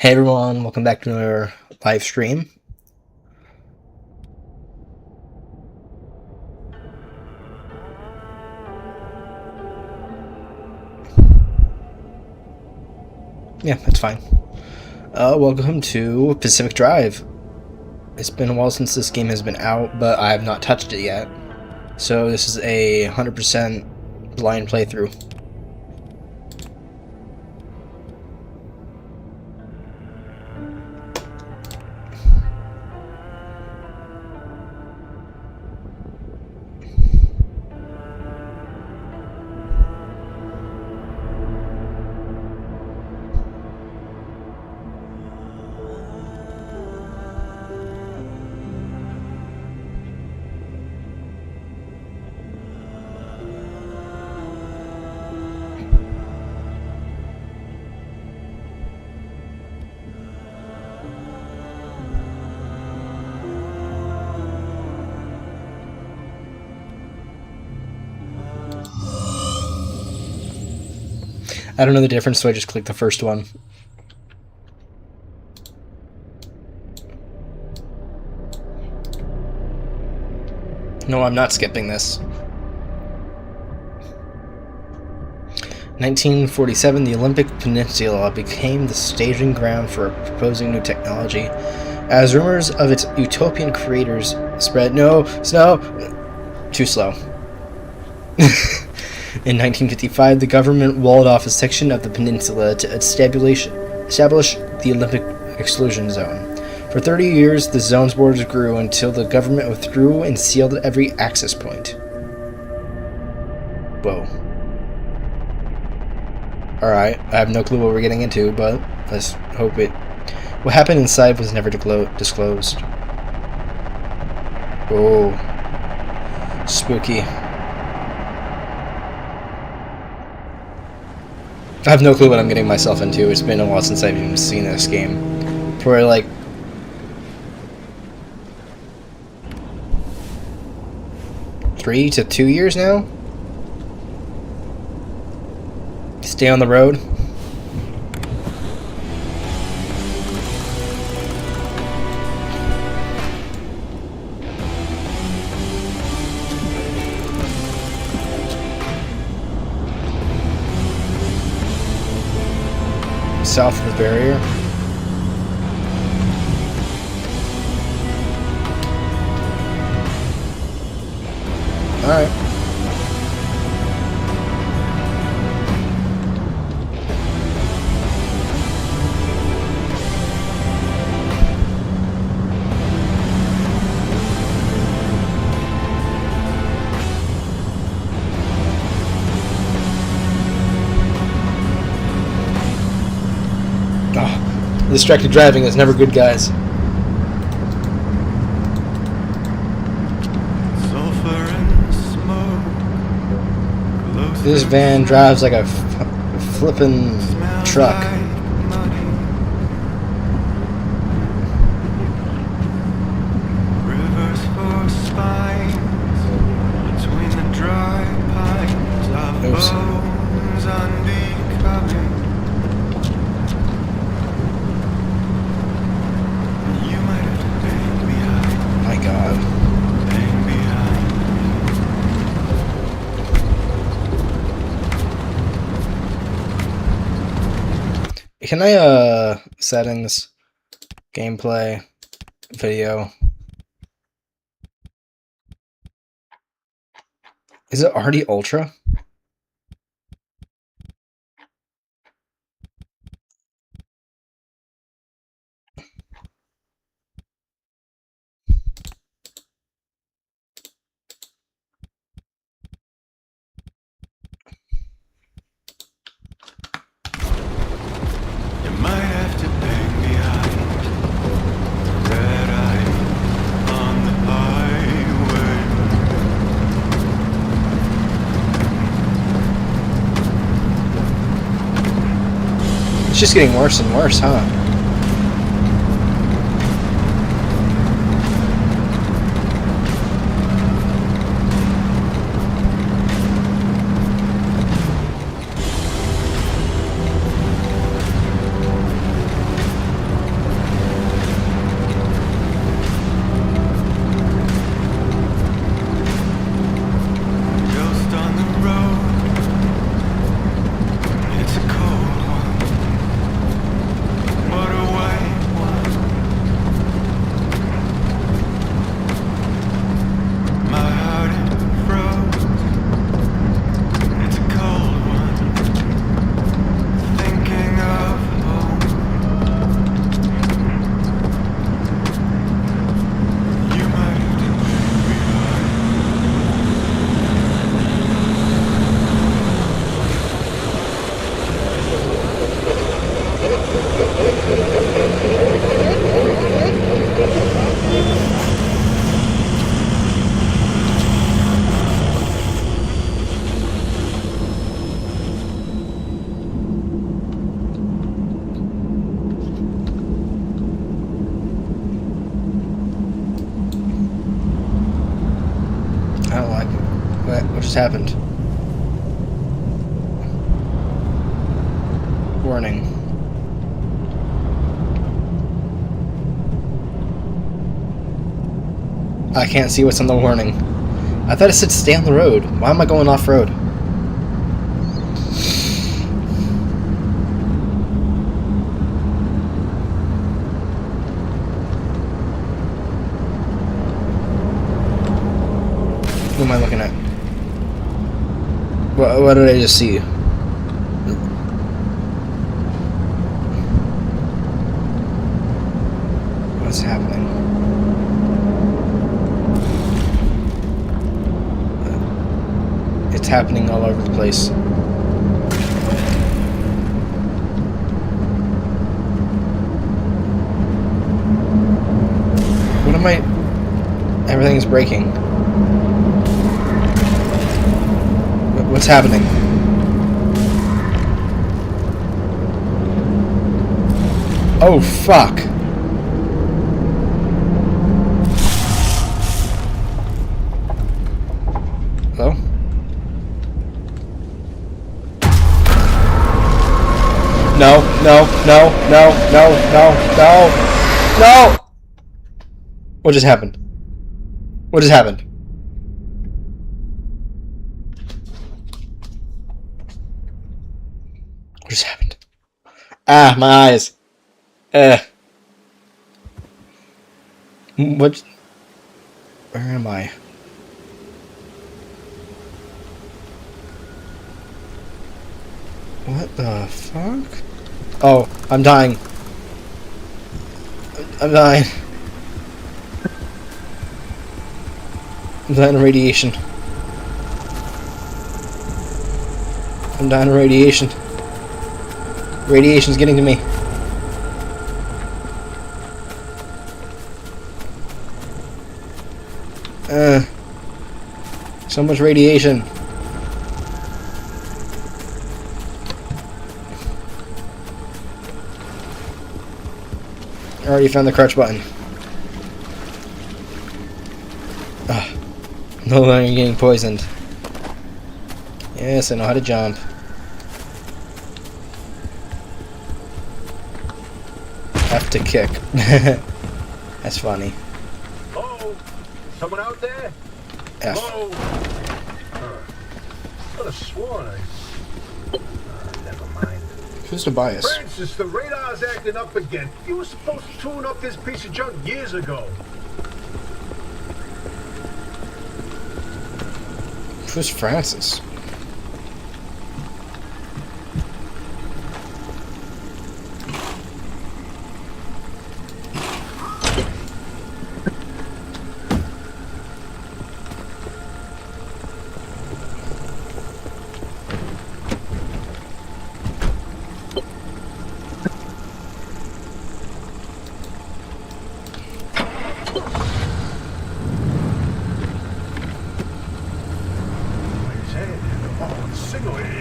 Hey everyone, welcome back to another live stream. Yeah, that's fine. Welcome to Pacific Drive. It's been a while since this game has been out, but I have not touched it yet. So this is a 100% blind playthrough. I don't know the difference, so I just clicked the first one. No, I'm not skipping this. 1947, the Olympic Peninsula became the staging ground for proposing new technology. As rumors of its utopian creators spread, too slow. In 1955, the government walled off a section of the peninsula to establish the Olympic exclusion zone. For 30 years, the zone's borders grew until the government withdrew and sealed every access point. Whoa. Alright, I have no clue what we're getting into, but let's hope it... What happened inside was never disclosed. Oh. Spooky. I have no clue what I'm getting myself into. It's been a while since I've even seen this game. For like... $3 to 2 years now? Stay on the road. South of the barrier. Alright. Distracted driving is never good, guys. This van drives like a flippin' truck. Oops. Can I, settings, gameplay, video. Is it already ultra? It's just getting worse and worse, huh? What just happened? Warning. I can't see what's on the warning. I thought it said stay on the road. Why am I going off-road? Who am I looking at? What did I just see? What's happening? It's happening all over the place. What am I... Everything's breaking. What's happening? Oh, fuck. Hello? No, no, no, no, no, no, no, no! What just happened? What just happened? What just happened? Ah, my eyes. What? Where am I? What the fuck? Oh, I'm dying. I'm dying. I'm dying of radiation. I'm dying of radiation. Radiation's getting to me. So much radiation. I already found the crouch button. No longer getting poisoned. Yes, I know how to jump. Have to kick. That's funny. Hello? Someone out there? F. Hello? Could have sworn never mind. Who's the bias? Francis, the radar's acting up again. You were supposed to tune up this piece of junk years ago. Who's Francis?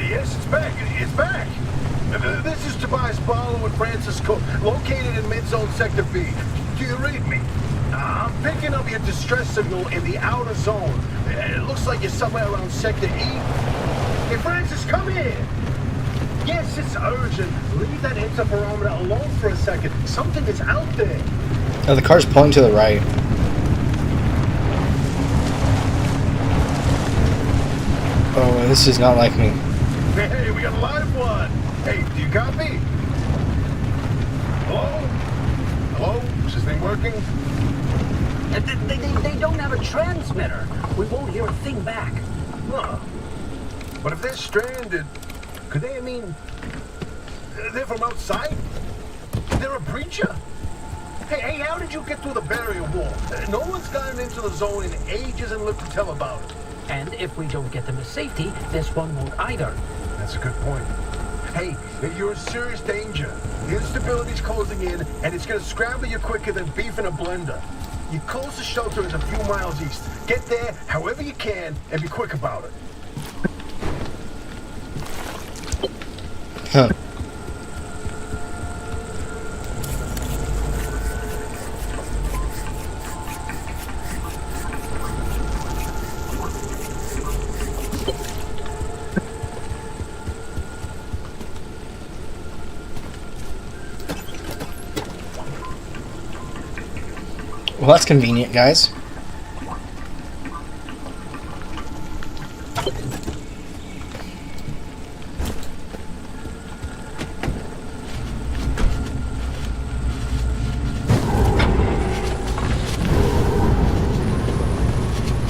Yes, it's back. It's back. This is Tobias Barlow and Francis Cook, located in mid-zone Sector B. Do you read me? I'm picking up your distress signal in the outer zone. It looks like you're somewhere around Sector E. Hey, Francis, come here. Yes, it's urgent. Leave that interferometer alone for a second. Something is out there. Oh, the car's pulling to the right. Oh, this is not like me. Hey, we got a live one. Hey, do you copy? Hello? Hello? Is this thing working? They don't have a transmitter. We won't hear a thing back. Huh. But if they're stranded, could they, they're from outside? They're a breacher? Hey, how did you get through the barrier wall? No one's gotten into the zone in ages and lived to tell about it. And if we don't get them to safety, this one won't either. That's a good point. Hey, you're in serious danger. The instability's closing in, and it's gonna scramble you quicker than beef in a blender. Your closest shelter is a few miles east. Get there however you can, and be quick about it. Huh. that's convenient, guys.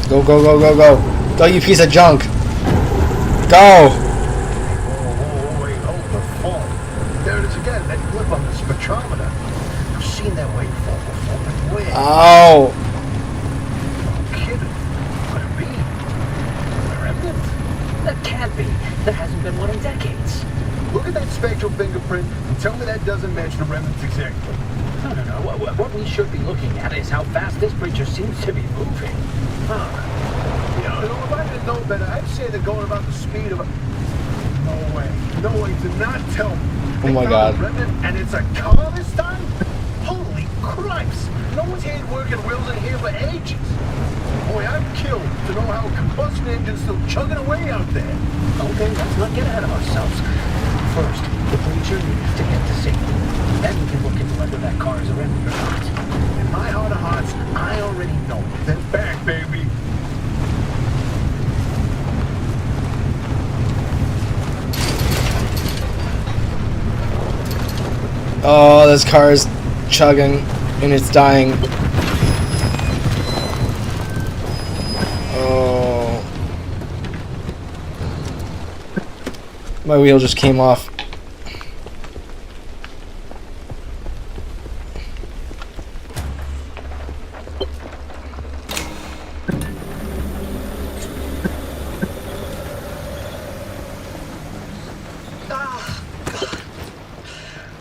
Go, go, go, go, go. Go, you piece of junk. Go. Wait, hold the phone. There it is again, that blip on the spectrometer. I've seen that waveform before, but where? Oh. No kidding. What do you mean? A remnant? That can't be. There hasn't been one in decades. Look at that spectral fingerprint and tell me that doesn't match the remnants exactly. No. What we should be looking at is how fast this creature seems to be moving. Huh. You know, if I didn't know better, I'd say they're going about the speed of a... No way. No way. Do not tell me. Oh my God. A remnant and it's a car this time? Holy Christ. No one's had working wheels in here for ages. Boy, I'm killed to know how a combustion engine's still chugging away out there. Okay, let's not get ahead of ourselves. First, the creature needs to get to safety. Then we can look into whether that car is a remnant or not. In my heart of hearts, I already know. Then back, baby. Oh, this car is chugging and it's dying. Oh. My wheel just came off.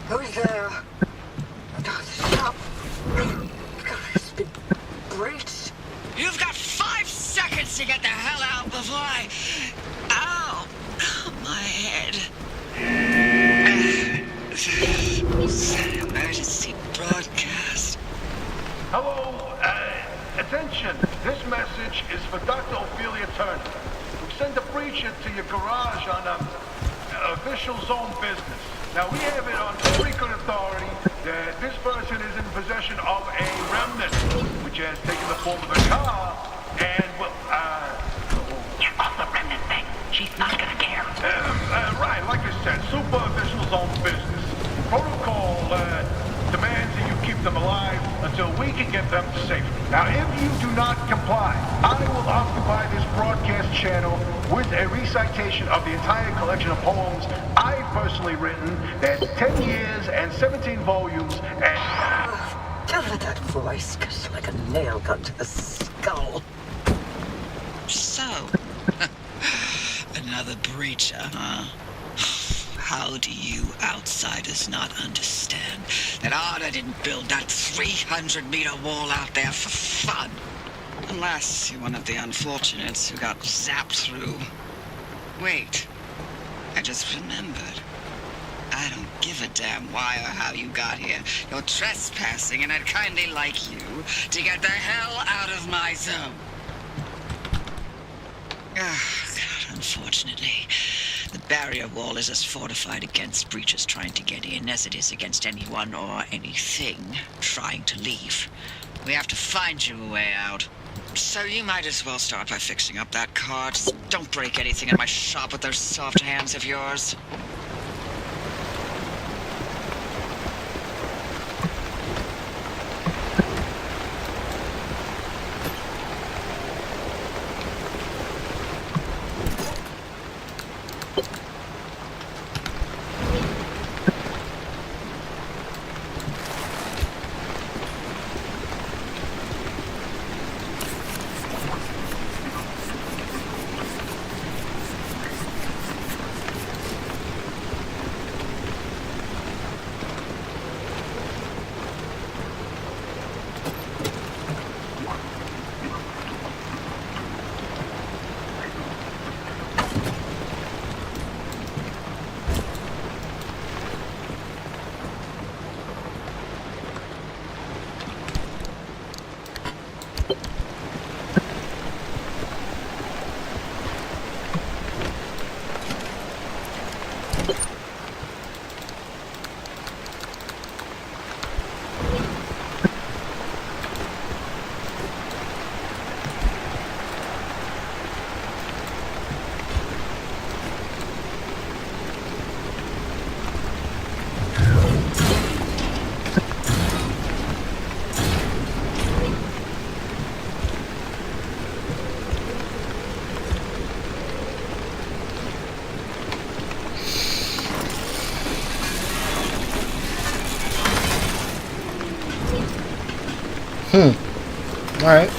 Who's there? God, stop. God, it's been breached. You've got 5 seconds to get the hell out before I... Ow! My head. Emergency broadcast. Hello, attention. This message is for Dr. Ophelia Turner. We sent a breacher to your garage on official zone business. Now, we have it on very good authority that this person is in possession of a remnant, which has taken the form of a car, and, well, You're off the remnant thing. She's not gonna care. right, like I said, super official zone business. Protocol, demands that you keep them alive until we can get them to safety. Now, if you do not comply, I will occupy this broadcast channel with a recitation of the entire collection of poems I've personally written. That's 10 years and 17 volumes and... Don't let that voice cuts like a nail gun to the skull. So, another breacher, huh? How do you outsiders not understand that Arda didn't build that 300-meter wall out there for fun? Unless you're one of the unfortunates who got zapped through. Wait, I just remembered. I don't give a damn why or how you got here. You're trespassing, and I'd kindly like you to get the hell out of my zone. God, unfortunately, the barrier wall is as fortified against breaches trying to get in as it is against anyone or anything trying to leave. We have to find you a way out. So you might as well start by fixing up that car. Just don't break anything in my shop with those soft hands of yours. Alright. Alright.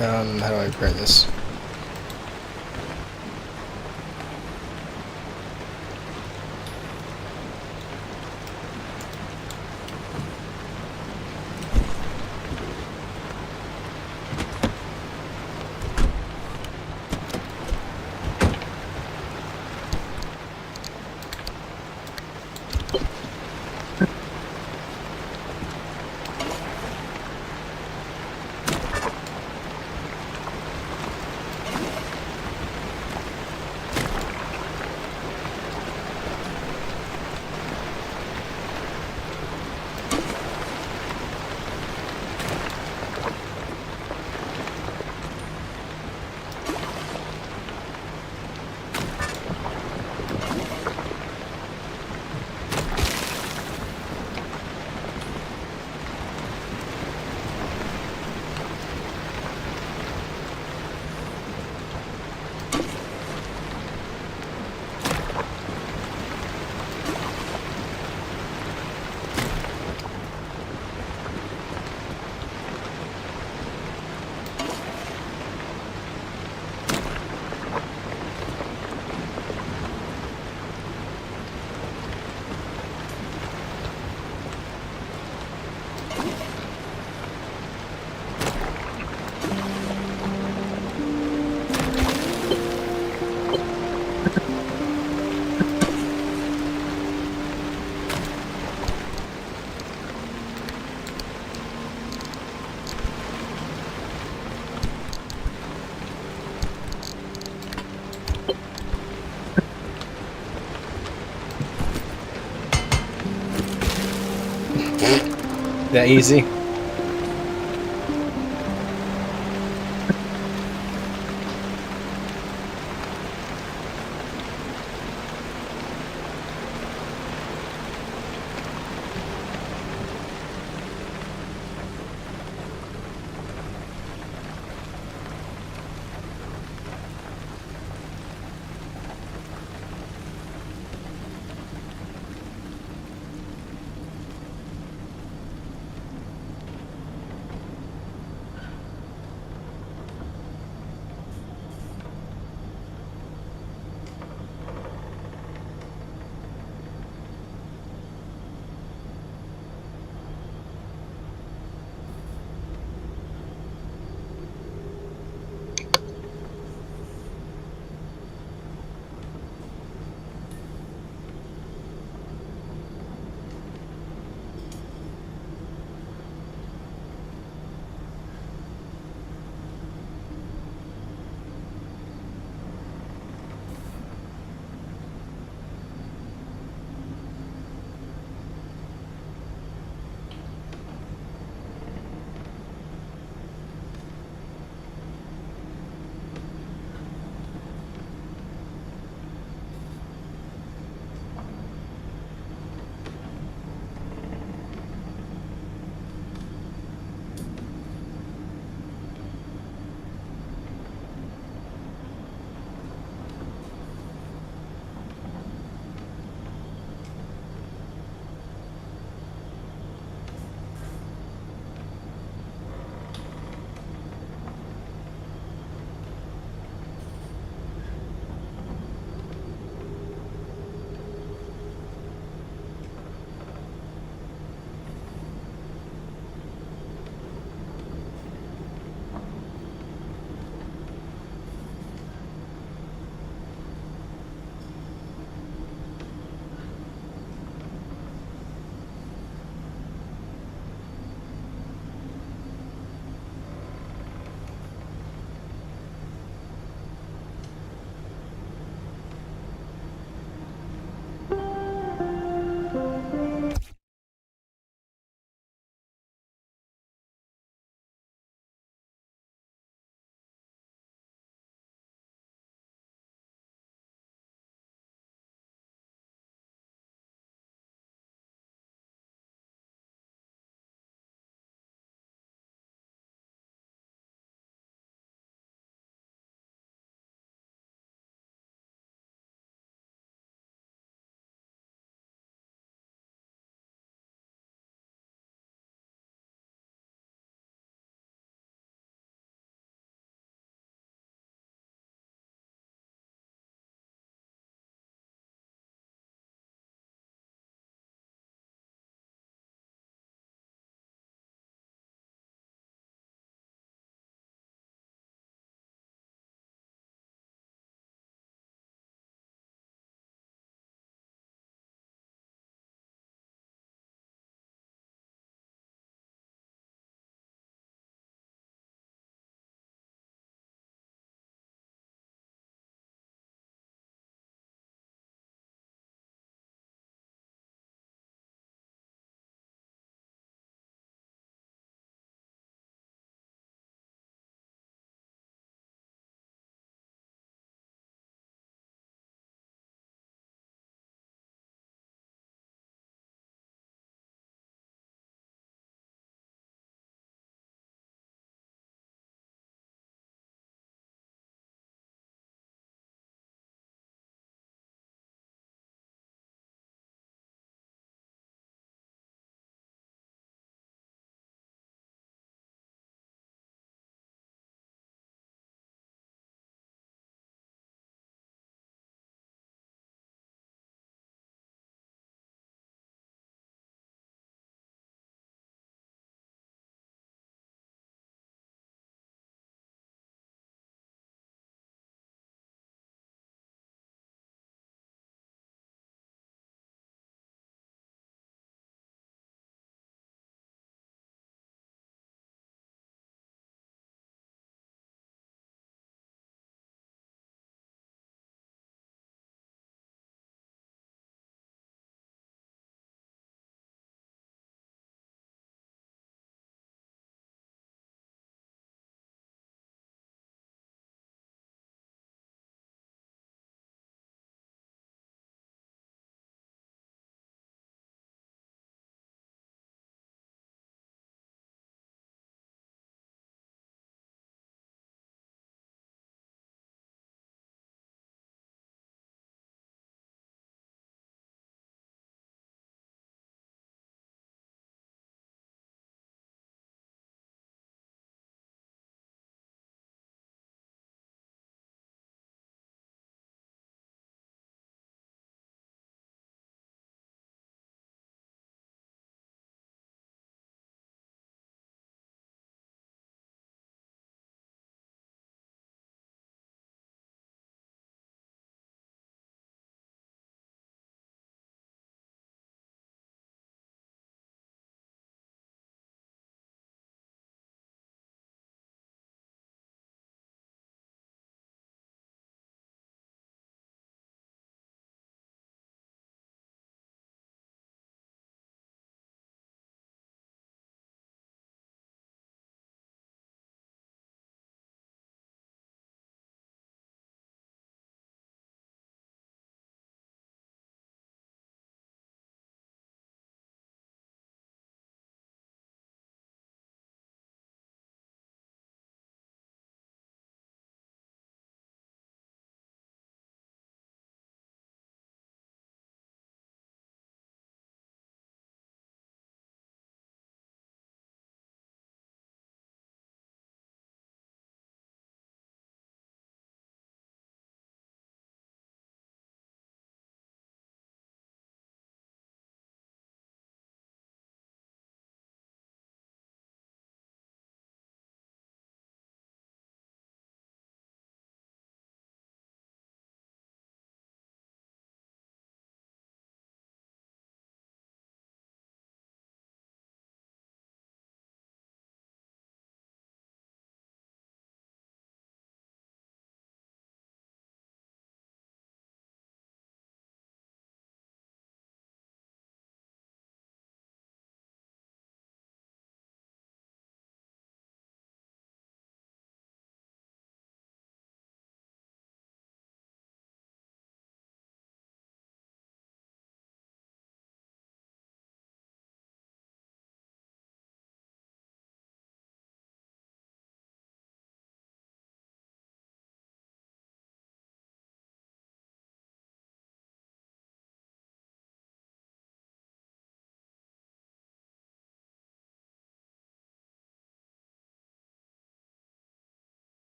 How do I repair this? That easy?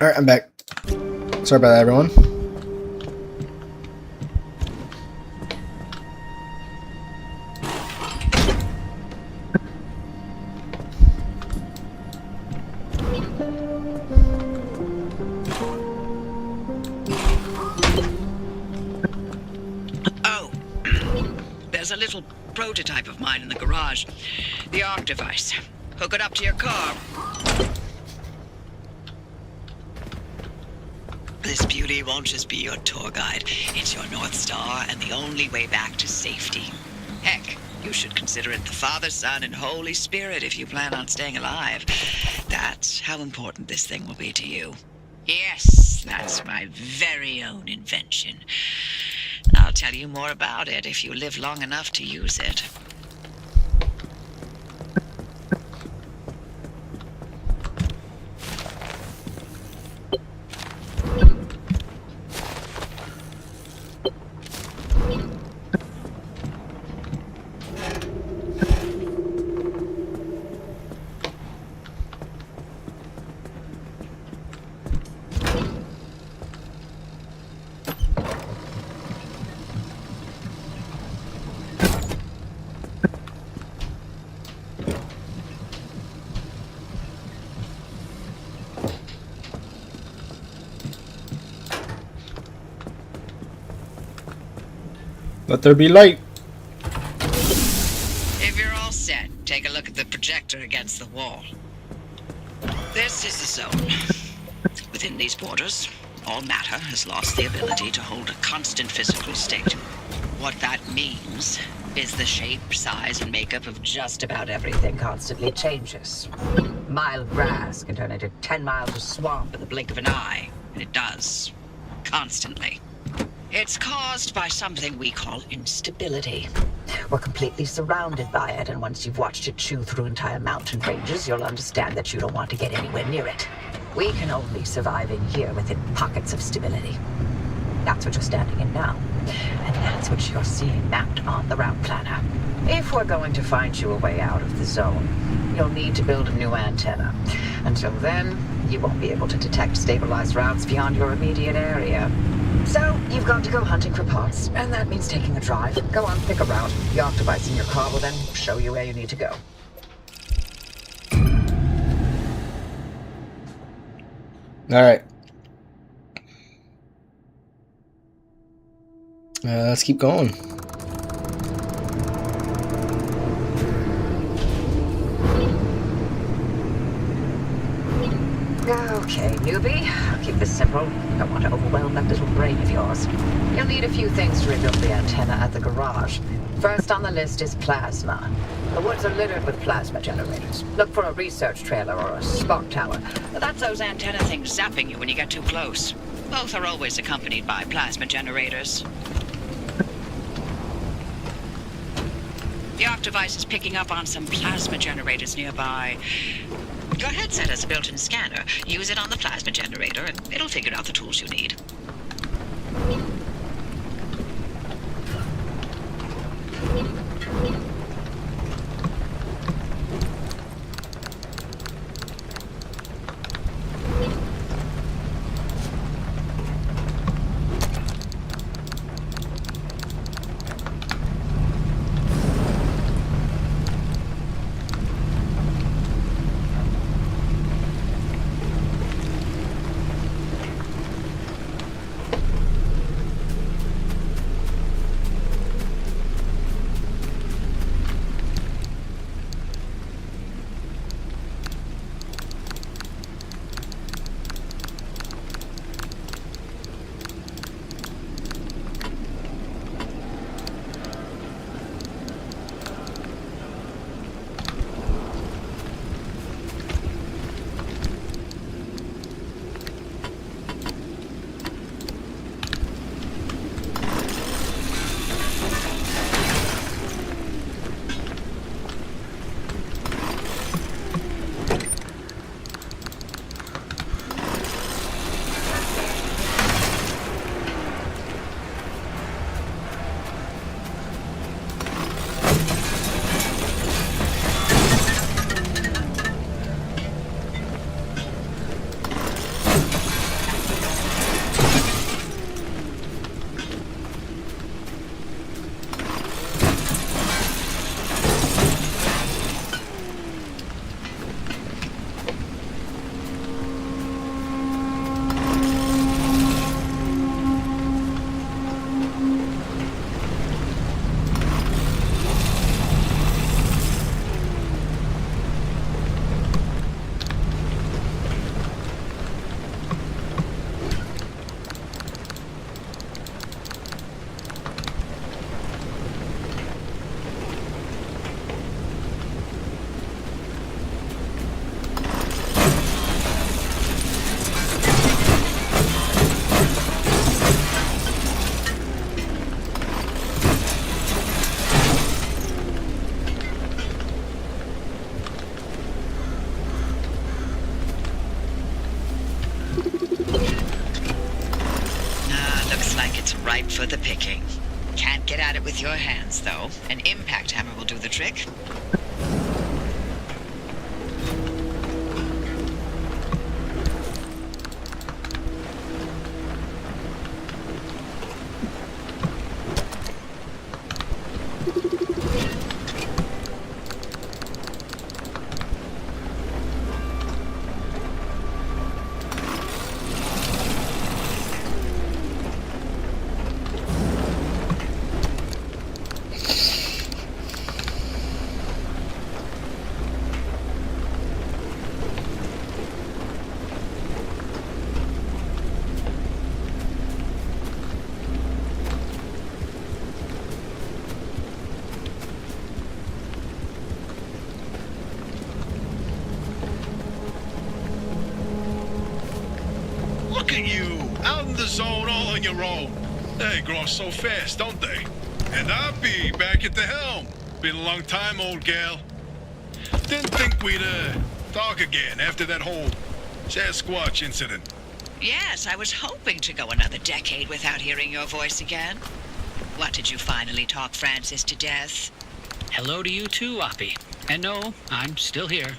Alright, I'm back. Sorry about that, everyone. Oh, there's a little prototype of mine in the garage. The ARC device. Hook it up to your car. This beauty won't just be your tour guide. It's your North Star and the only way back to safety. Heck, you should consider it the Father, Son, and Holy Spirit if you plan on staying alive. That's how important this thing will be to you. Yes, that's my very own invention. I'll tell you more about it if you live long enough to use it. Let there be light. If you're all set, take a look at the projector against the wall. This is the zone. Within these borders, all matter has lost the ability to hold a constant physical state. What that means is the shape, size, and makeup of just about everything constantly changes. Mile of grass can turn into 10 miles of swamp in the blink of an eye, and it does. Constantly. It's caused by something we call instability. We're completely surrounded by it, and once you've watched it chew through entire mountain ranges, you'll understand that you don't want to get anywhere near it. We can only survive in here within pockets of stability. That's what you're standing in now. And that's what you're seeing mapped on the route planner. If we're going to find you a way out of the zone, you'll need to build a new antenna. Until then, you won't be able to detect stabilized routes beyond your immediate area. So, you've got to go hunting for parts, and that means taking a drive. Go on, pick a route. The ARC device in your car will then show you where you need to go. Alright. Let's keep going. Okay, newbie. I'll keep this simple. Don't want to overwhelm that little brain of yours. You'll need a few things to rebuild the antenna at the garage. First on the list is plasma. The woods are littered with plasma generators. Look for a research trailer or a spark tower. That's those antenna things zapping you when you get too close. Both are always accompanied by plasma generators. The ARC device is picking up on some plasma generators nearby. Your headset has a built-in scanner. Use it on the plasma generator, and it'll figure out the tools you need. for the picking. Can't get at it with your hands, though. An impact hammer will do the trick. Look at you, out in the zone all on your own. They grow so fast, don't they? And I'll be back at the helm. Been a long time, old gal. Didn't think we'd, talk again after that whole Sasquatch incident. Yes, I was hoping to go another decade without hearing your voice again. What, did you finally talk Francis to death? Hello to you too, Oppie. And no, I'm still here.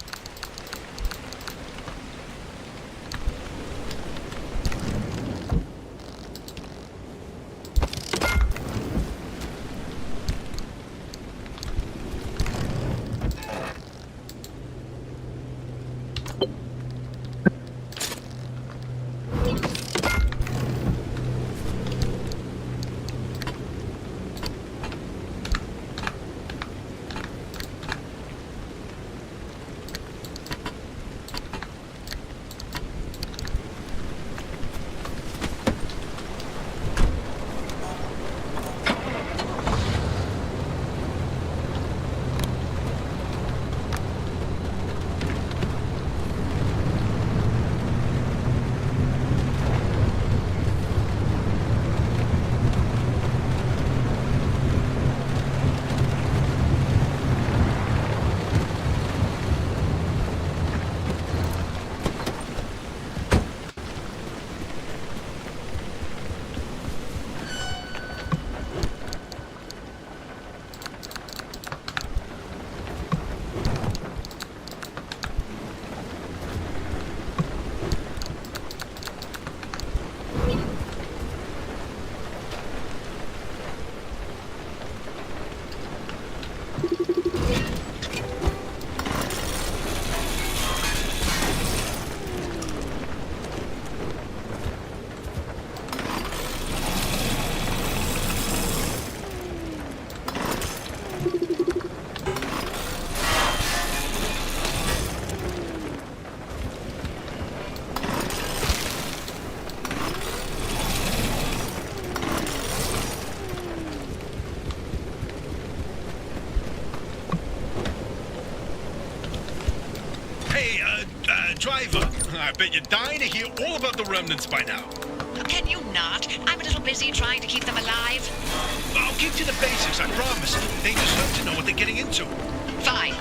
Driver, I bet you're dying to hear all about the remnants by now. Can you not? I'm a little busy trying to keep them alive. I'll get you the basics, I promise. They deserve to know what they're getting into. Fine.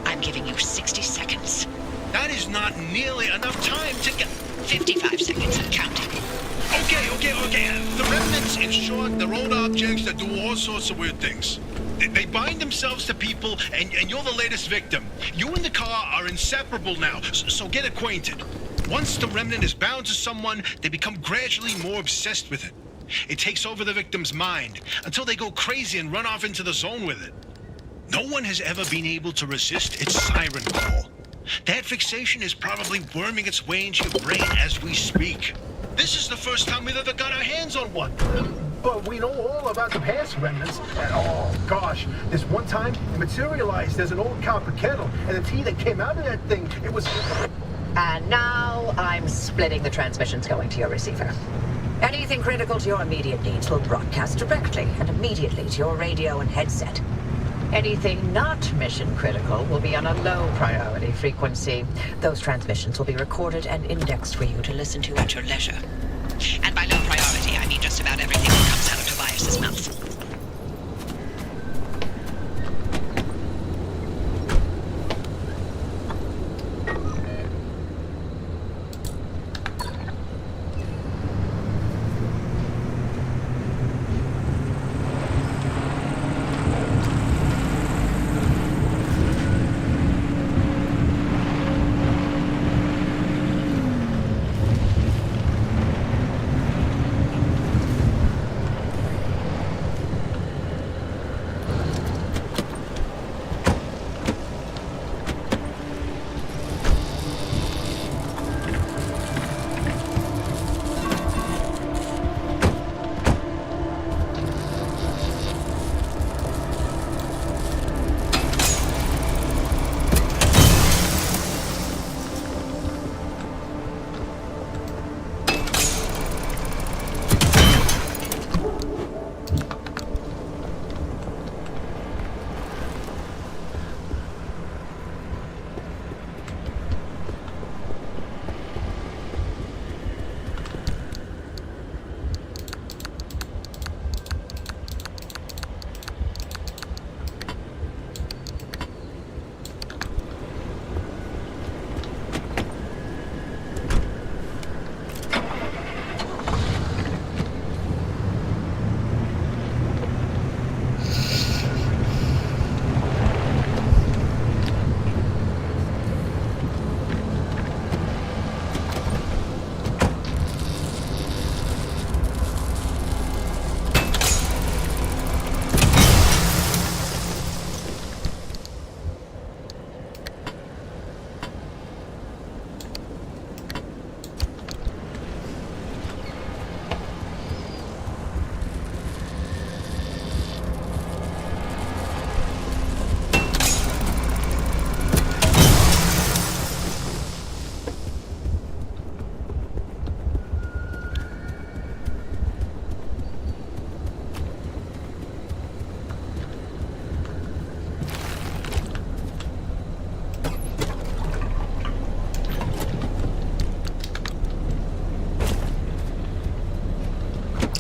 I'm giving you 60 seconds. That is not nearly enough time to get... 55 seconds and counting. Okay. The remnants, in short, they're old objects that do all sorts of weird things. They bind themselves to people, and you're the latest victim. You and the car are inseparable now, so get acquainted. Once the remnant is bound to someone, they become gradually more obsessed with it. It takes over the victim's mind, until they go crazy and run off into the zone with it. No one has ever been able to resist its siren call. That fixation is probably worming its way into your brain as we speak. This is the first time we've ever got our hands on one. But we know all about the past remnants. And oh gosh, this one time it materialized as an old copper kettle, and the tea that came out of that thing, it was... And now I'm splitting the transmissions going to your receiver. Anything critical to your immediate needs will broadcast directly and immediately to your radio and headset. Anything not mission critical will be on a low priority frequency. Those transmissions will be recorded and indexed for you to listen to at your leisure. And by low priority, I mean just about everything that comes out of Tobias's mouth.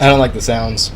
I don't like the sounds.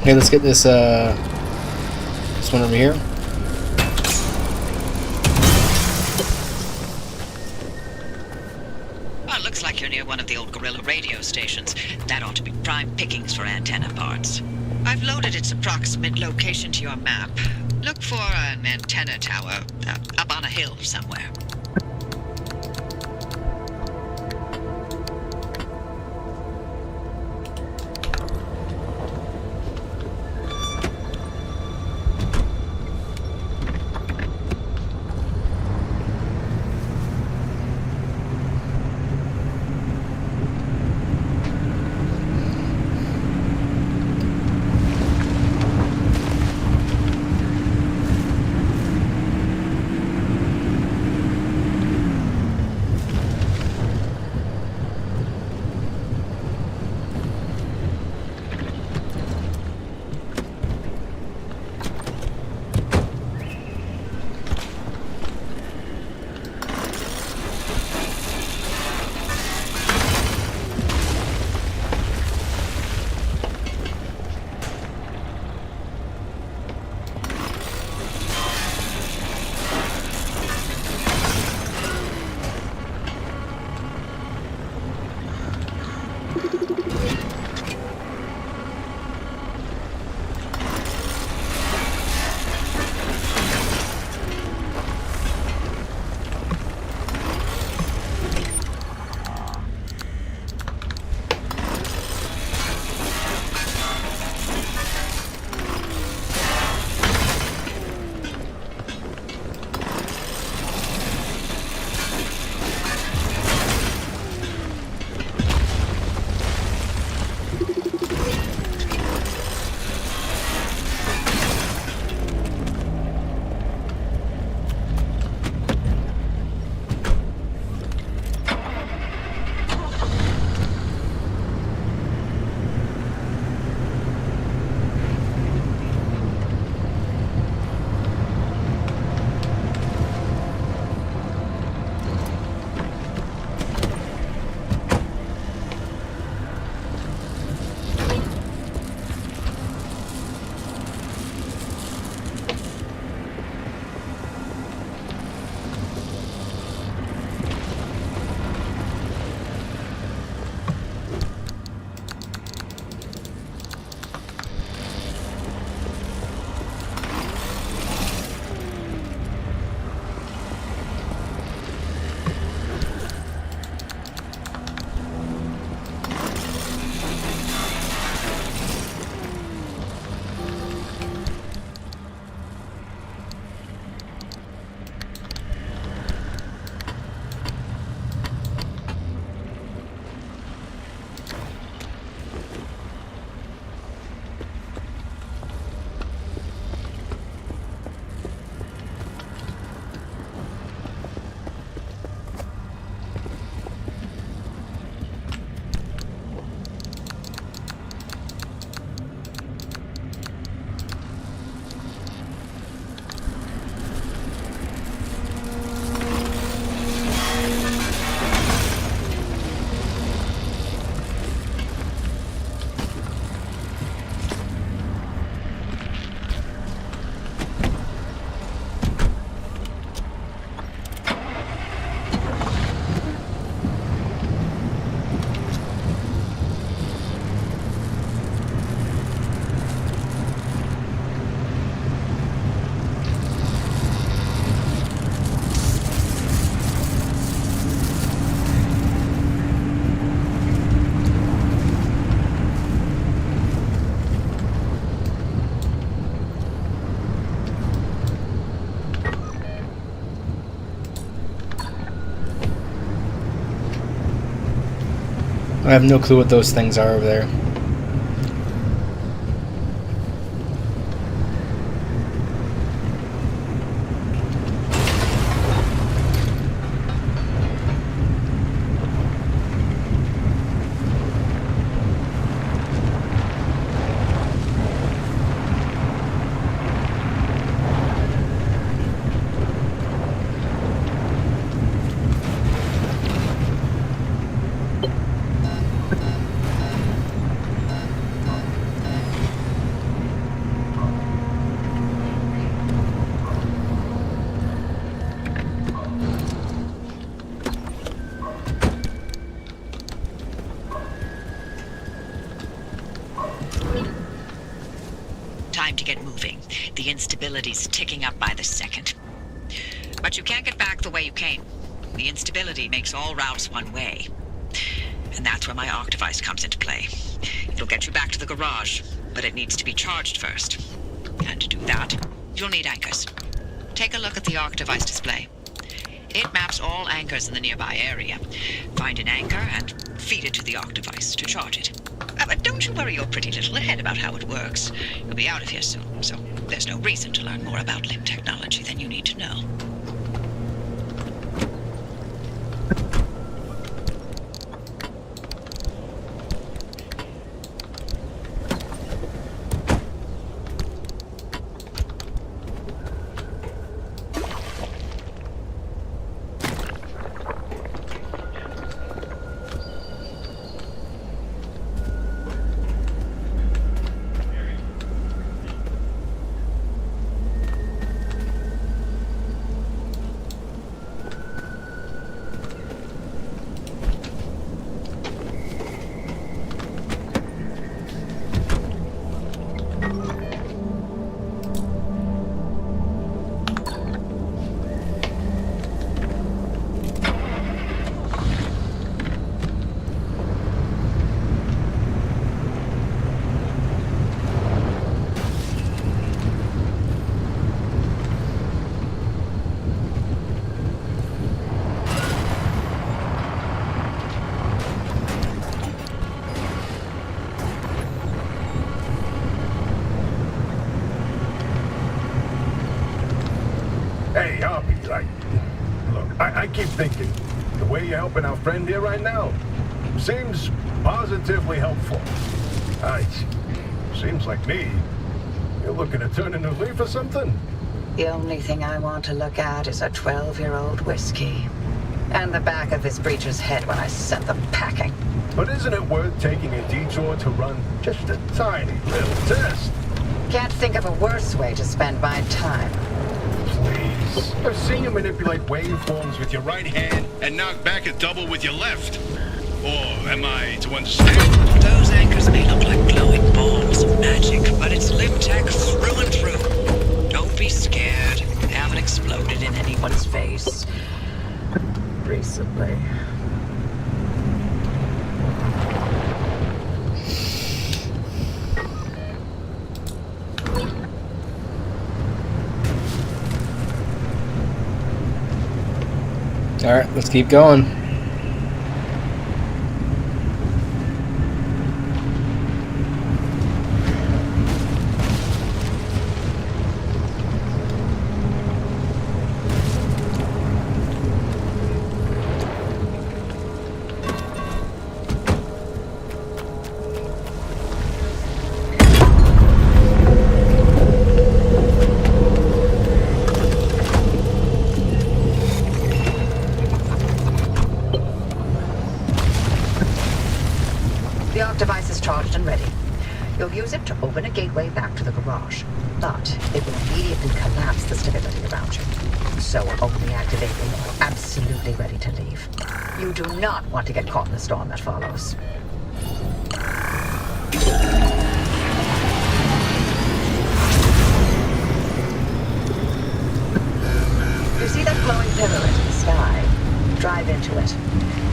Okay, let's get this one over here. Well, it looks like you're near one of the old guerrilla radio stations. That ought to be prime pickings for antenna parts. I've loaded its approximate location to your map. Look for an antenna tower up on a hill somewhere. have no clue what those things are over there. Time to get moving. The instability's ticking up by the second. But you can't get back the way you came. The instability makes all routes one way. And that's where my arc device comes into play. It'll get you back to the garage, but it needs to be charged first. And to do that, you'll need anchors. Take a look at the arc device display. It maps all anchors in the nearby area. Find an anchor and feed it to the arc device to charge it. But don't you worry your pretty little head about how it works. You'll be out of here soon, so there's no reason to learn more about limb technology than you need to know. Hey, Harvey, look, I keep thinking, the way you're helping our friend here right now seems positively helpful. Seems like me. You're looking to turn a new leaf or something? The only thing I want to look at is a 12-year-old whiskey. And the back of his breecher's head when I sent them packing. But isn't it worth taking a detour to run just a tiny little test? Can't think of a worse way to spend my time. Please. I've seen you manipulate waveforms with your right hand and knock back a double with your left. Or am I to understand? Those anchors may look like glowing balls of magic, but it's limb tech through and through. Don't be scared. Haven't exploded in anyone's face. Recently. Alright, let's keep going. The arc device is charged and ready. You'll use it to open a gateway back to the garage, but it will immediately collapse the stability around you. So only activate when you're absolutely ready to leave. You do not want to get caught in the storm that follows. You see that glowing pillar in the sky? Drive into it.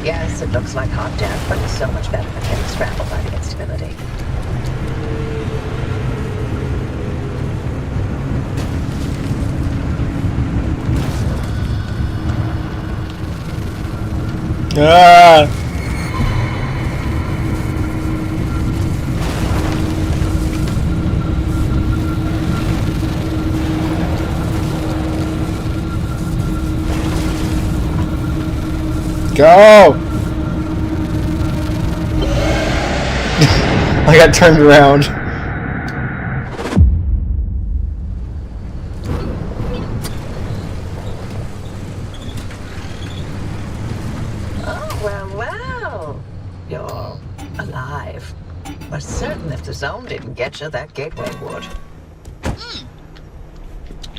Yes, it looks like hot death, but it's so much better than getting scrambled by the instability. Ah! Go! I got turned around. Oh, well. You're alive. We're certain if the zone didn't get you, that gateway would.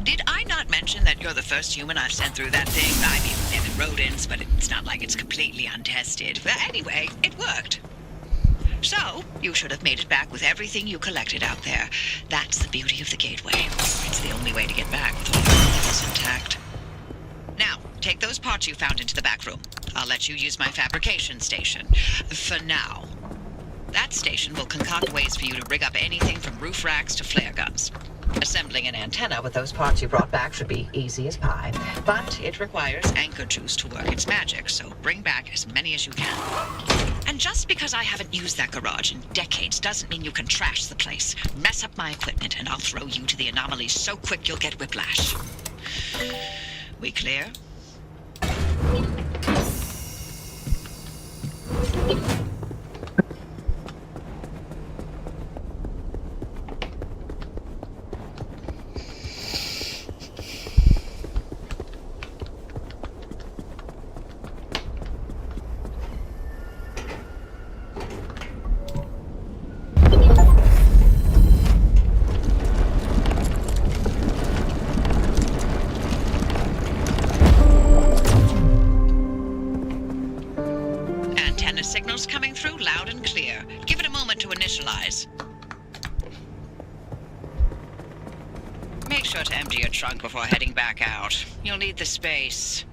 Did I not mention that you're the first human I've sent through that thing? I mean, there have been rodents, but it's not like it's completely untested. But anyway, it worked. So, you should have made it back with everything you collected out there. That's the beauty of the gateway. It's the only way to get back with all your levels intact. Now, take those parts you found into the back room. I'll let you use my fabrication station. For now. That station will concoct ways for you to rig up anything from roof racks to flare guns. Assembling an antenna with those parts you brought back should be easy as pie. But it requires anchor juice to work its magic, so bring back as many as you can. And just because I haven't used that garage in decades doesn't mean you can trash the place. Mess up my equipment and I'll throw you to the anomalies so quick you'll get whiplash. We clear? Signals coming through loud and clear. Give it a moment to initialize. Make sure to empty your trunk before heading back out. You'll need the space.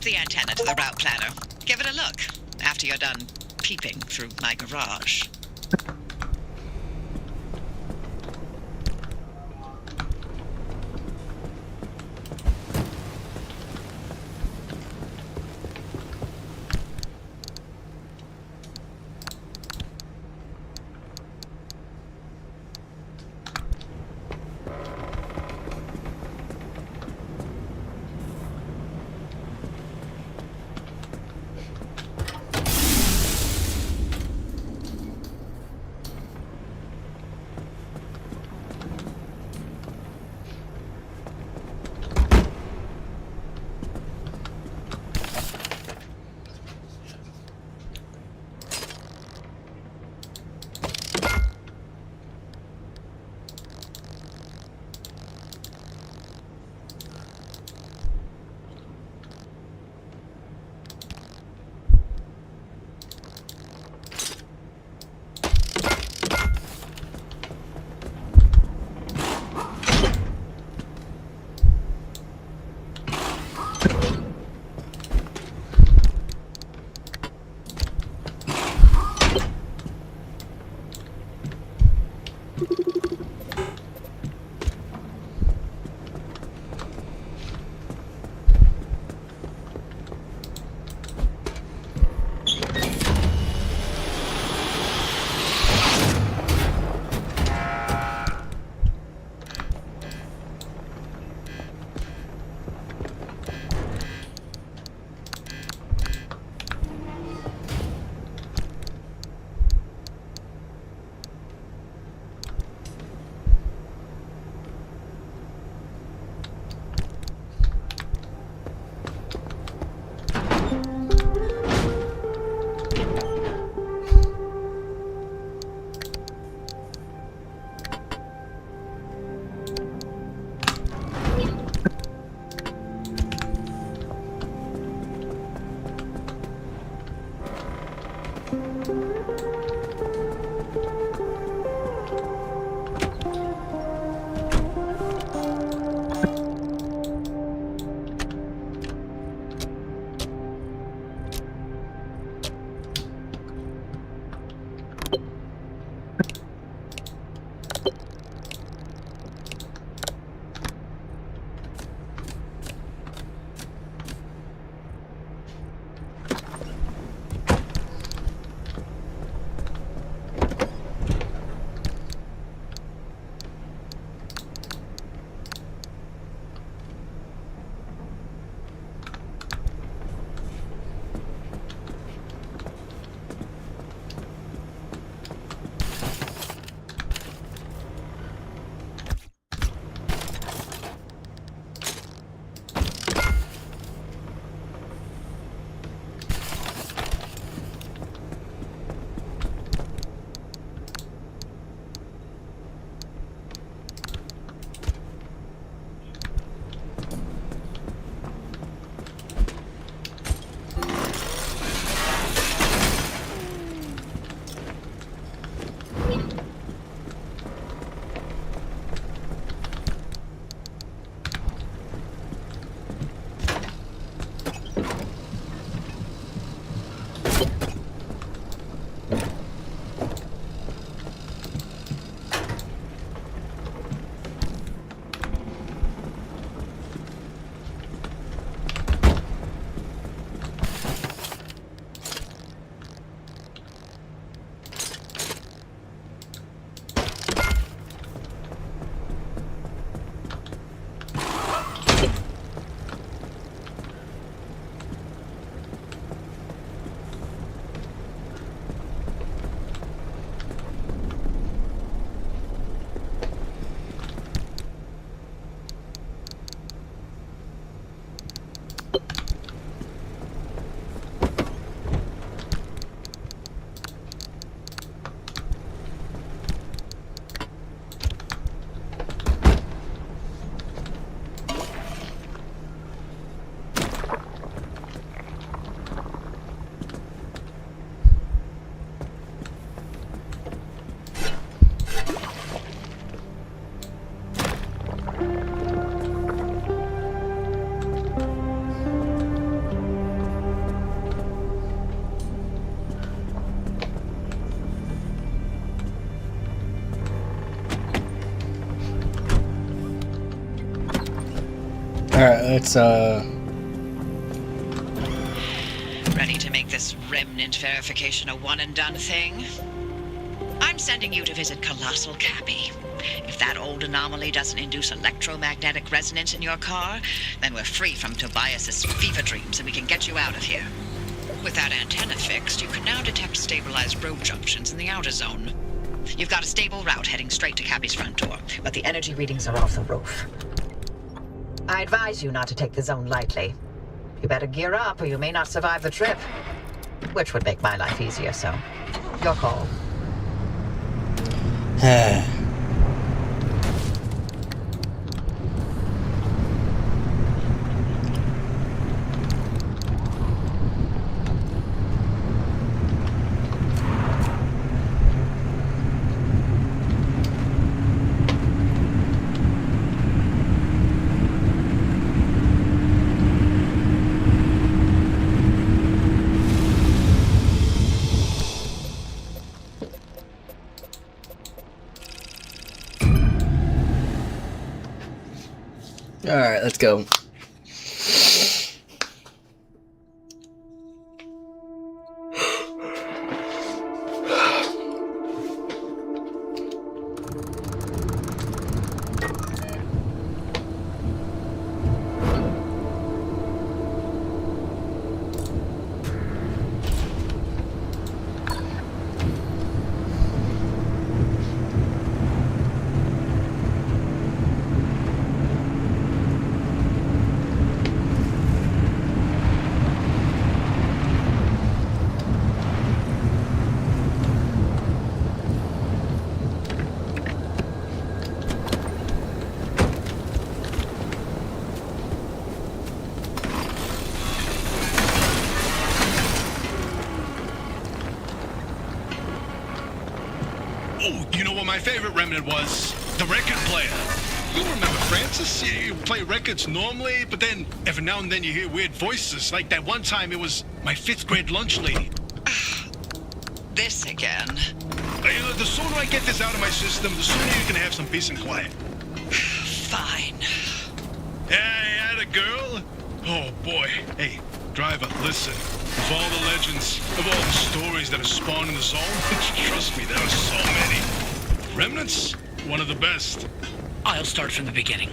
The antenna to the route planner. Give it a look after you're done peeping through my garage. Alright, let's, Ready to make this remnant verification a one-and-done thing? I'm sending you to visit Colossal Cappy. If that old anomaly doesn't induce electromagnetic resonance in your car, then we're free from Tobias's fever dreams and we can get you out of here. With that antenna fixed, you can now detect stabilized road junctions in the outer zone. You've got a stable route heading straight to Cappy's front door. But the energy readings are off the roof. I advise you not to take the zone lightly. You better gear up or you may not survive the trip. Which would make my life easier, so your call. alright, let's go. Oh, you know what my favorite remnant was? The record player. You remember Francis? You play records normally, but then every now and then you hear weird voices. Like that one time it was my 5th grade lunch lady. This again. The sooner I get this out of my system, the sooner you can have some peace and quiet. Fine. Hey, had a girl? Oh boy. Hey, driver, listen. Of all the legends, of all the stories that are spawned in the zone, trust me, there are so many. Remnants? One of the best. I'll start from the beginning.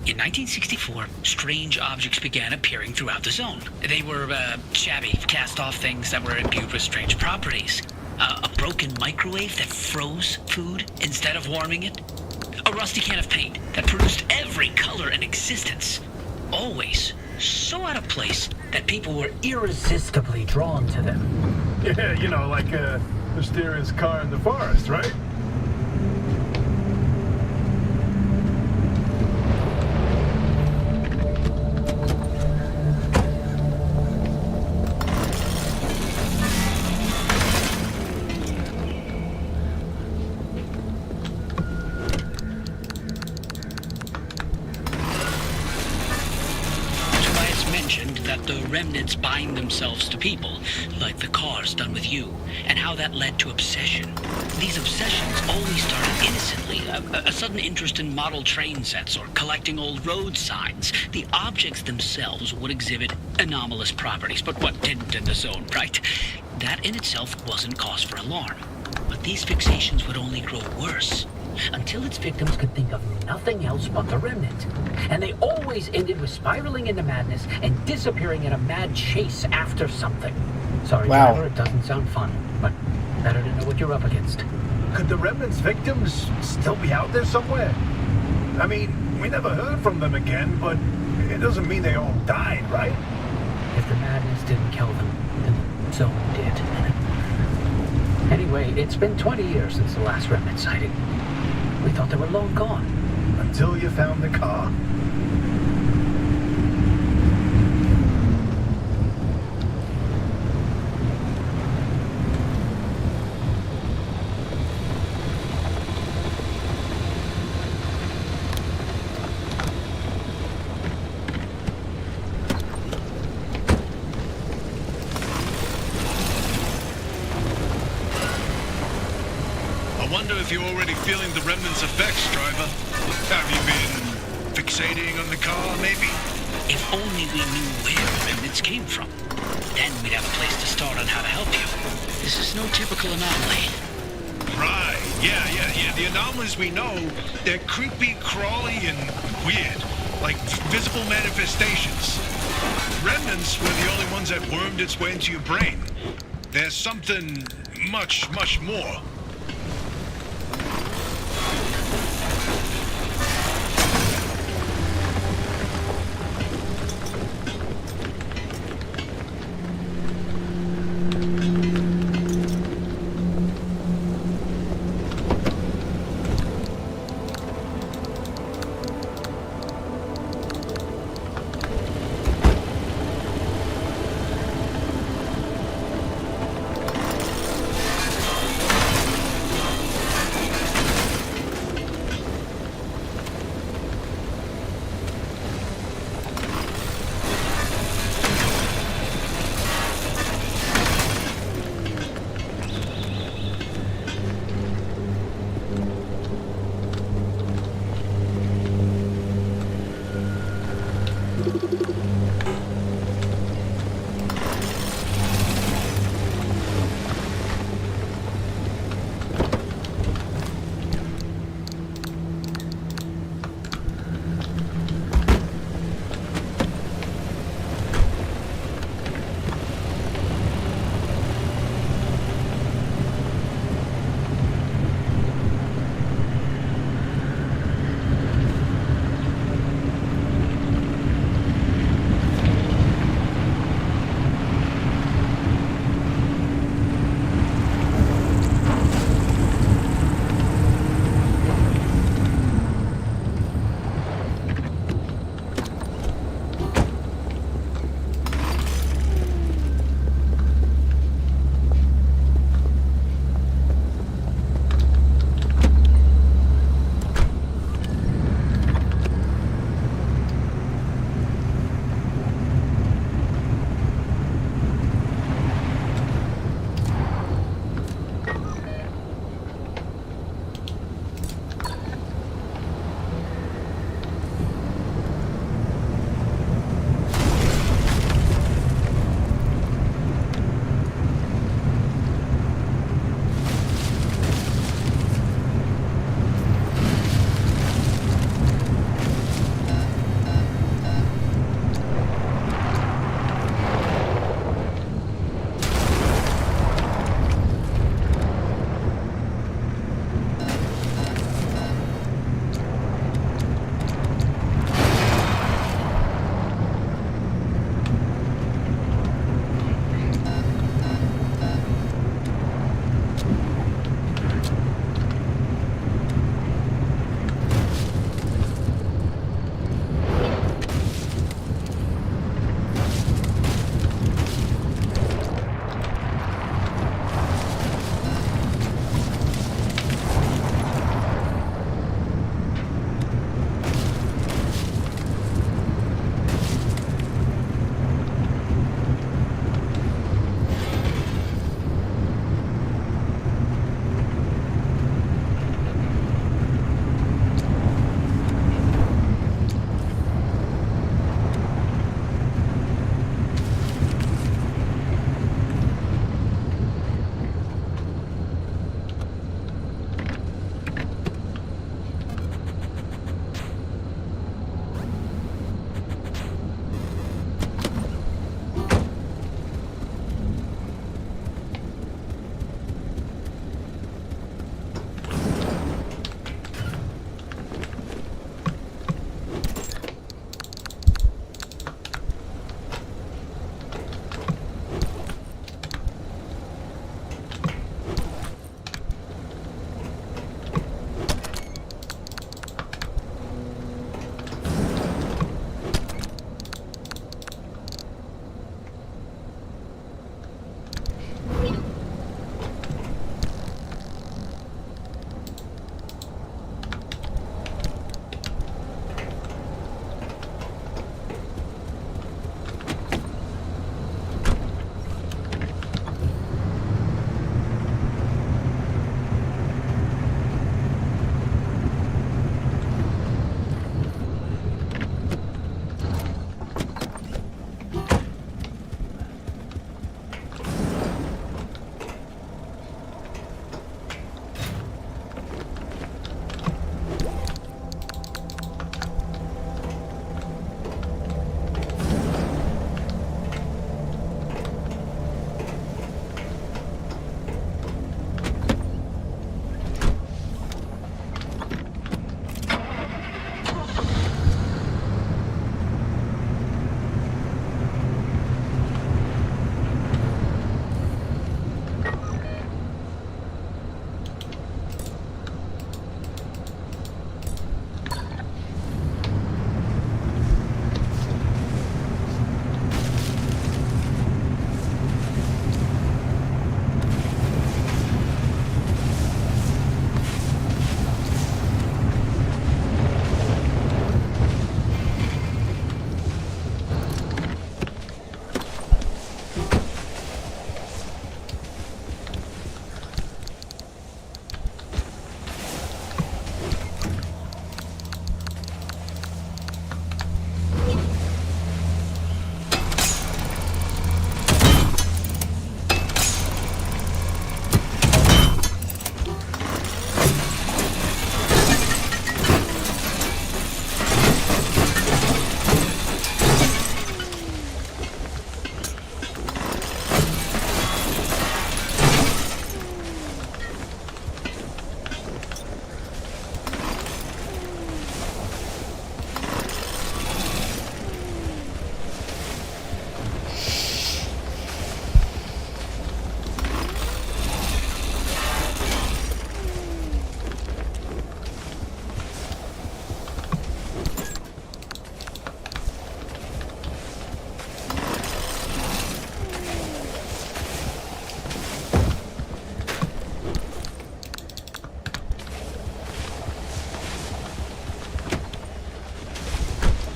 In 1964, strange objects began appearing throughout the zone. They were shabby, cast-off things that were imbued with strange properties. A broken microwave that froze food instead of warming it. A rusty can of paint that produced every color in existence. Always so out of place that people were irresistibly drawn to them. Yeah, you know, like a mysterious car in the forest, right? That the remnants bind themselves to people, like the cars done with you, and how that led to obsession. These obsessions always started innocently, a sudden interest in model train sets or collecting old road signs. The objects themselves would exhibit anomalous properties, but what didn't in the zone, right? That in itself wasn't cause for alarm. But these fixations would only grow worse, until its victims could think of nothing else but the remnant. And they always ended with spiraling into madness and disappearing in a mad chase after something. Sorry, Wow. driver, it doesn't sound fun, but better to know what you're up against. Could the remnant's victims still be out there somewhere? I mean, we never heard from them again, but it doesn't mean they all died, right? If the madness didn't kill them, then the zone did. Anyway, it's been 20 years since the last remnant sighting. We thought they were long gone. Until you found the car. I wonder if you're already feeling the remnants' effects, driver. Have you been pulsating on the car, maybe? If only we knew where the remnants came from. Then we'd have a place to start on how to help you. This is no typical anomaly. Right, yeah. The anomalies we know, they're creepy, crawly, and weird. Like visible manifestations. Remnants were the only ones that wormed its way into your brain. There's something much, much more.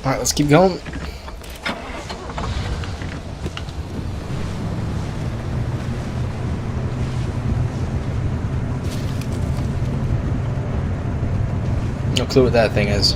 Alright, let's keep going. No clue what that thing is.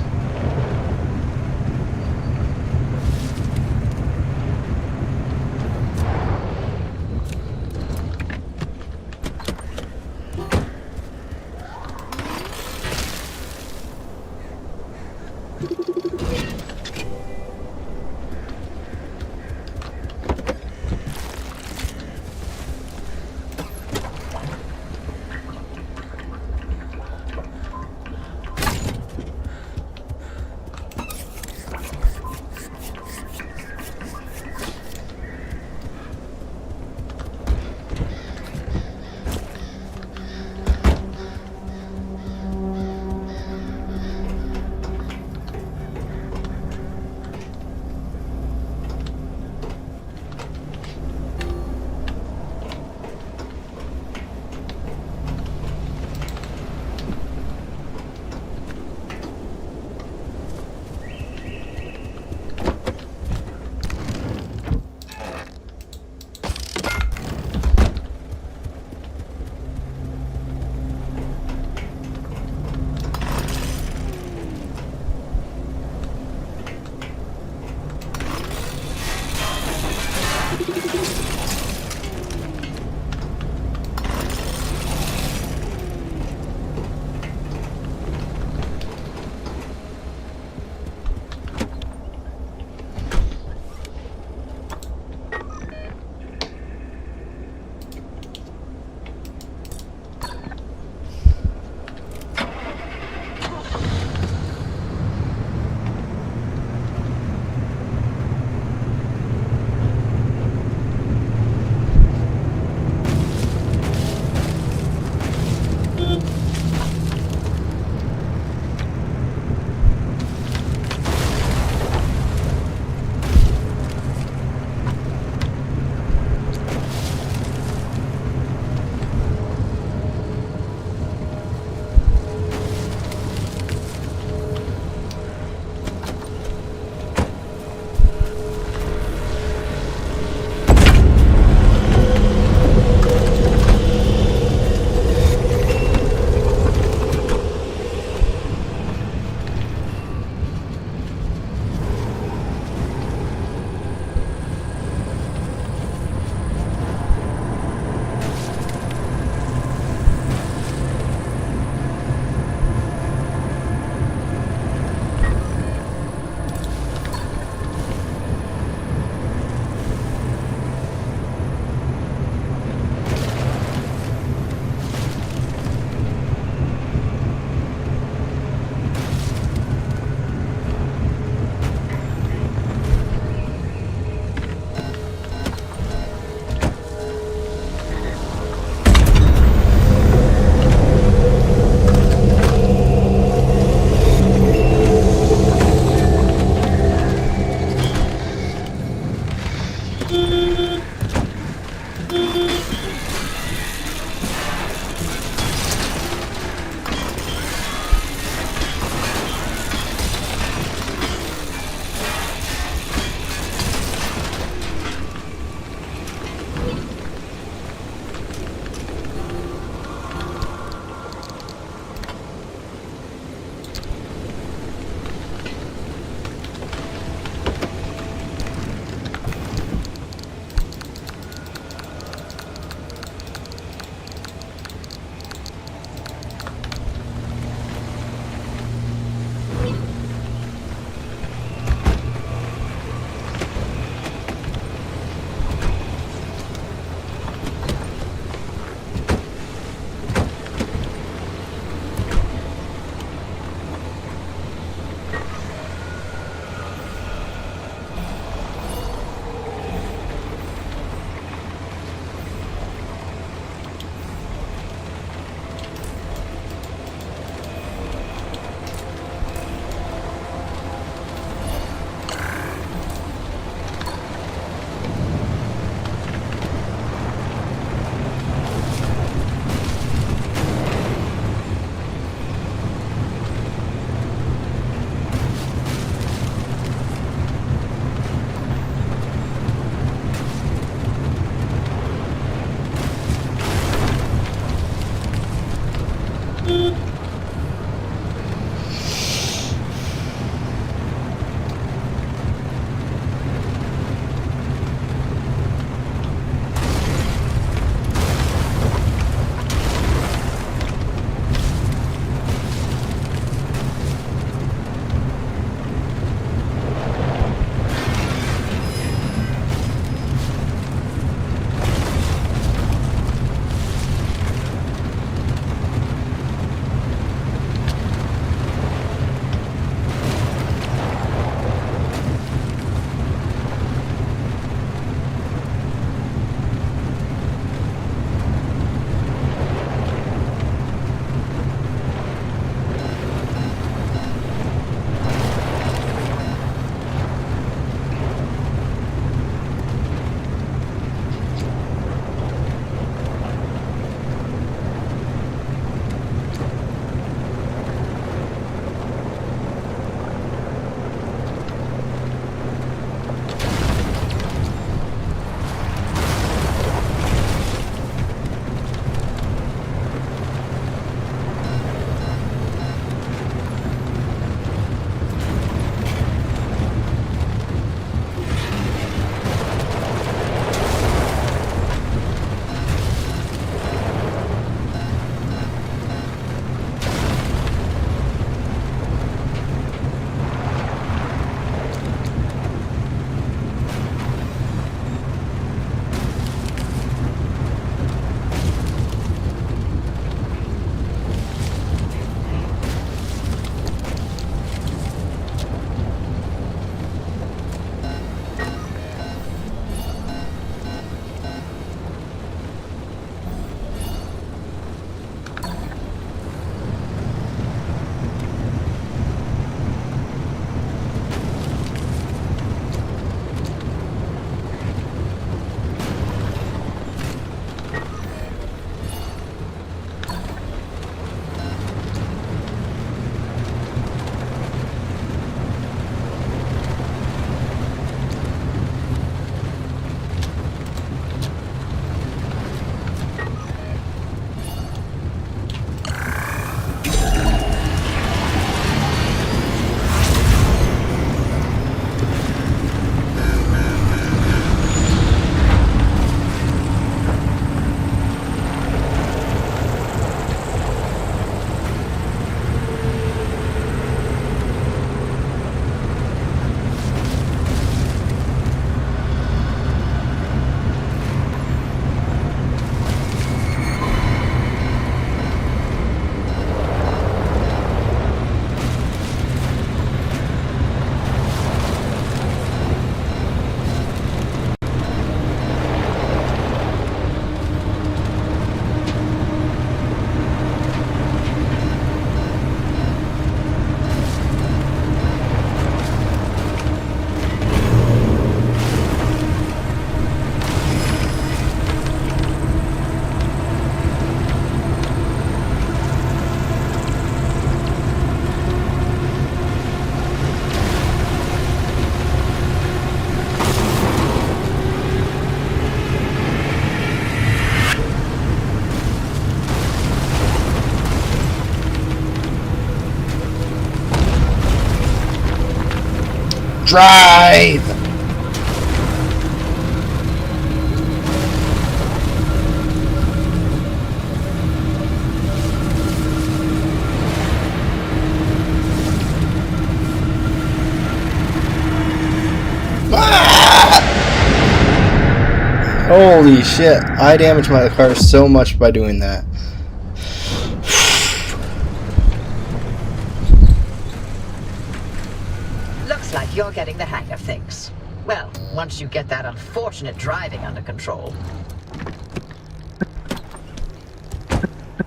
Drive! Holy shit, I damaged my car so much by doing that. Looks like you're getting the hang of things. Well, once you get that unfortunate driving under control.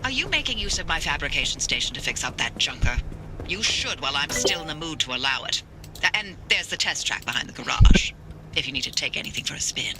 Are you making use of my fabrication station to fix up that junker? You should while I'm still in the mood to allow it. And there's the test track behind the garage, if you need to take anything for a spin.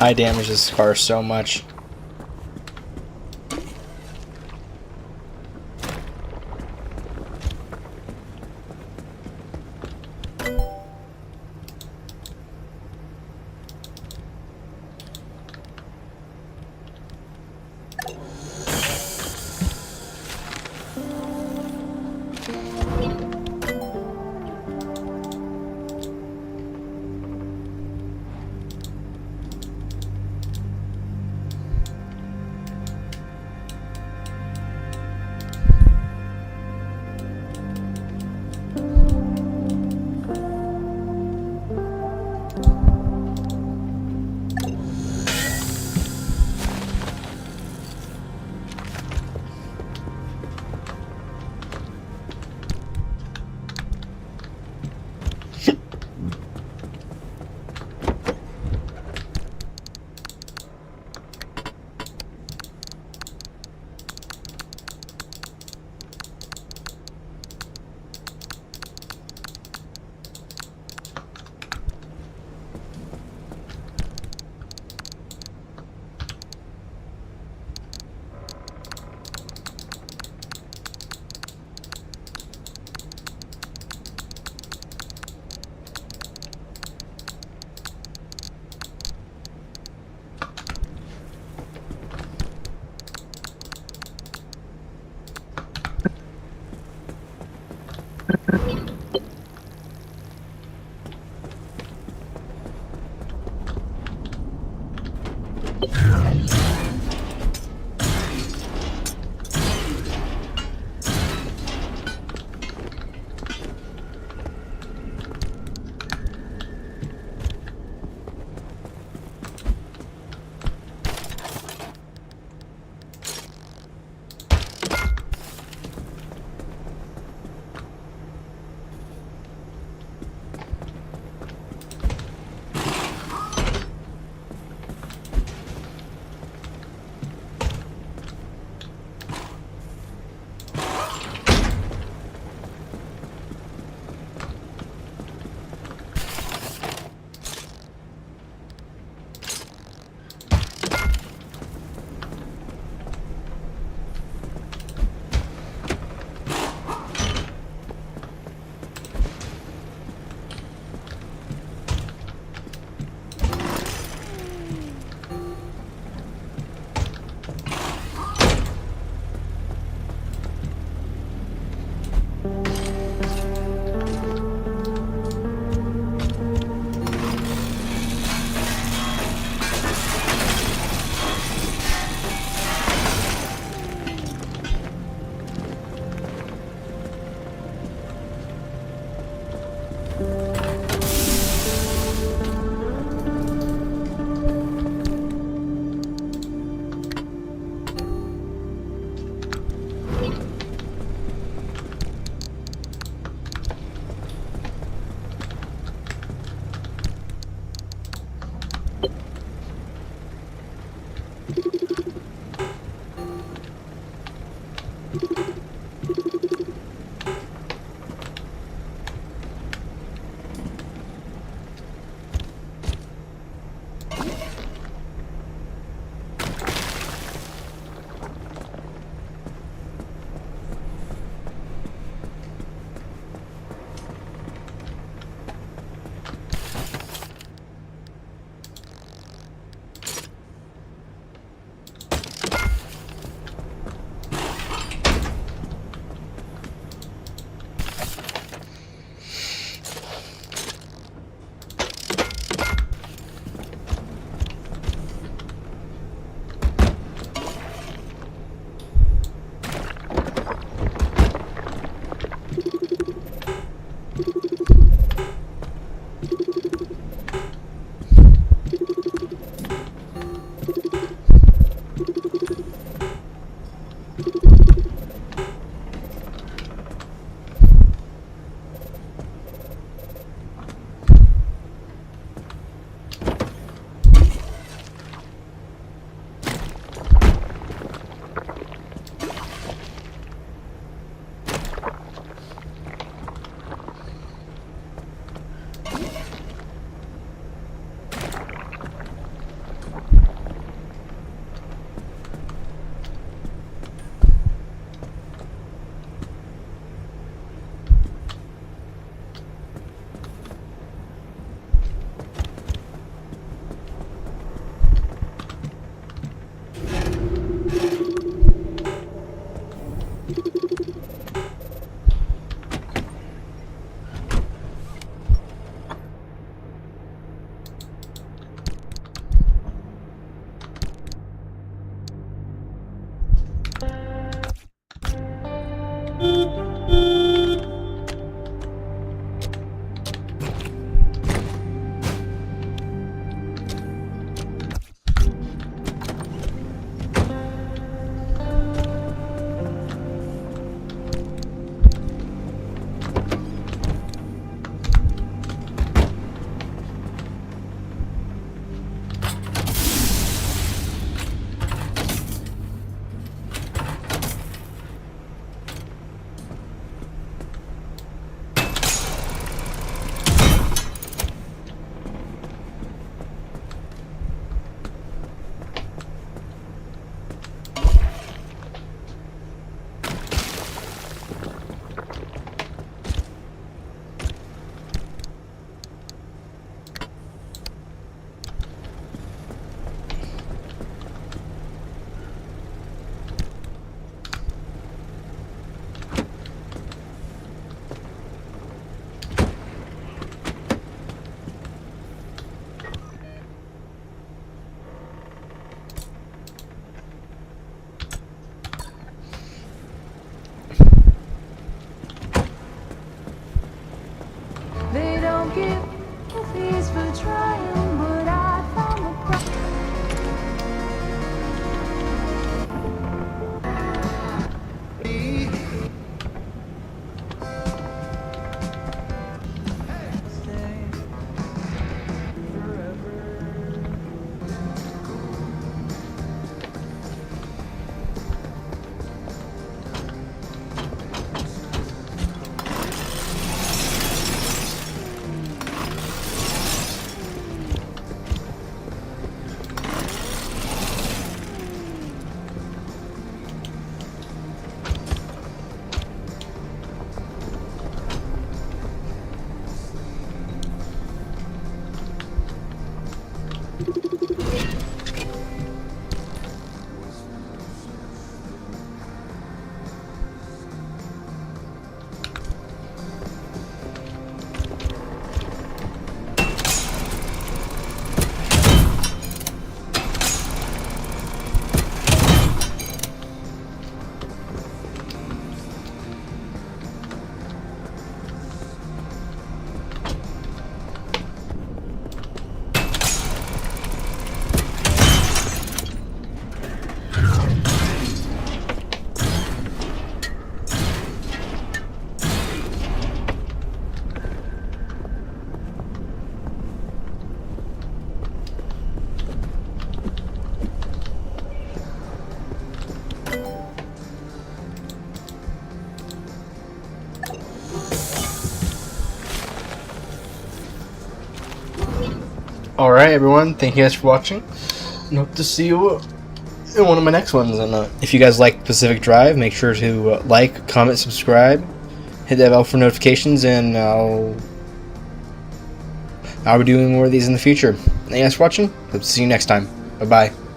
I damaged this car so much. Alright everyone, thank you guys for watching, and hope to see you in one of my next ones. And if you guys like Pacific Drive, make sure to like, comment, subscribe, hit that bell for notifications, and I'll be doing more of these in the future. Thank you guys for watching, hope to see you next time. Bye bye.